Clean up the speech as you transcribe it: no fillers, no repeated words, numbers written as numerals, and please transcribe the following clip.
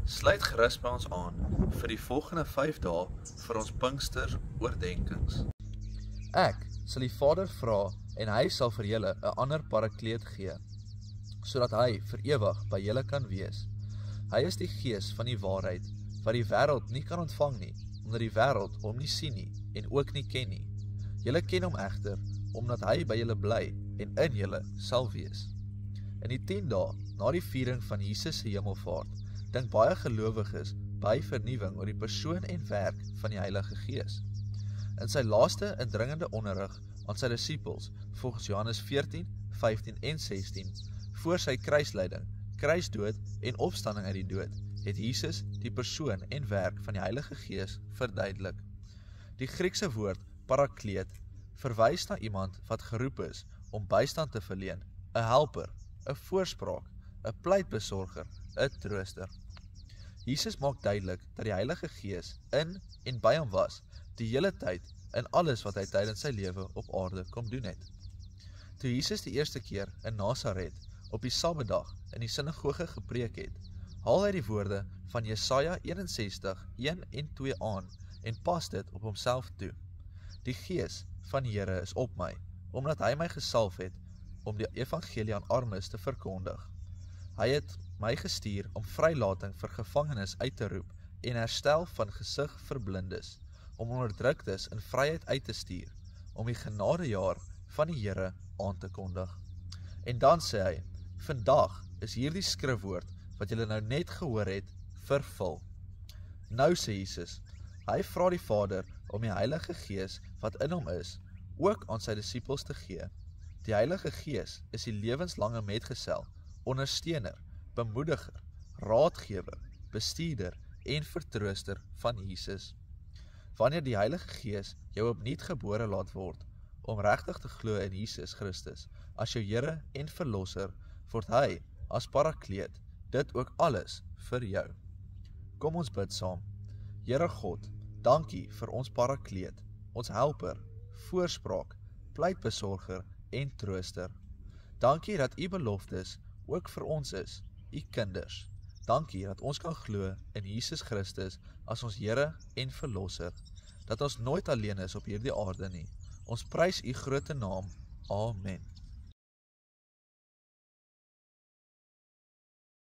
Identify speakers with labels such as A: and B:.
A: Sluit gerus by ons aan vir die volgende 5 dae vir ons Pinkster oordenkings.
B: Ek sal die Vader vra en hy sal vir julle 'n ander parakleet gee, sodat hy vir ewig by julle kan wees. Hy is die Gees van die waarheid, wat die wêreld nie kan ontvang nie, omdat die wêreld hom nie sien nie en ook nie ken nie. Julle ken hom egter, omdat hy by julle bly en in julle sal wees. In die 10 dae na die viering van Jesus se hemelvaart, dink baie gelowiges by vernuwing oor die persoon en werk van die Heilige Gees. In sy laaste indringende onderrig aan sy disippels, volgens Johannes 14, 15 en 16, voor sy kruislyding, kruisdood en opstanding uit die dood, het Jesus die persoon en werk van die Heilige Gees verduidelik. Die Griekse woord parakleet verwys na iemand wat geroep is om bystand te verleen, 'n helper, 'n voorspraak, 'n pleitbesorger, 'n trooster. Jesus maak duidelik dat die Heilige Gees in en by hom was, die hele tyd in alles wat hy tydens sy lewe op aarde kom doen het. Toe Jesus die eerste keer in Nasaret op die Sabbatdag in die sinagoge gepreek het, haal hy die woorde van Jesaja 61, 1 en 2 aan en pas dit op homself toe. Die Gees van die Here is op my, omdat hy my gesalf het om die evangelie aan armes te verkondig. Hy het my gestuur om vrylating vir gevangenes uit te roep en herstel van gesig vir blindes, om onderdruktes in vryheid uit te stuur, om die genadejaar van die Here aan te kondig. En dan sê hy, vandag is hierdie skrifwoord wat julle nou net gehoor het, vervul. Nou sê Jesus, hy vra die Vader om die Heilige Gees wat in hom is, ook aan sy disippels te gee. Die Heilige Gees is die lewenslange metgesel, ondersteuner, bemoediger, raadgewer, bestuurder en vertrooster van Jesus. Wanneer die Heilige Gees jou opnuut gebore laat word, om regtig te glo in Jesus Christus, as jou Here en Verlosser, word hy, as parakleet, dit ook alles vir jou. Kom ons bid saam. Here God, dankie vir ons parakleet, ons helper, voorspraak, pleitbesorger en trooster. Dankie dat u beloftes ook vir ons is, u kinders. Dankie dat ons kan glo in Jesus Christus as ons Here en Verlosser, dat ons nooit alleen is op hierdie aarde nie. Ons prys u grote naam. Amen.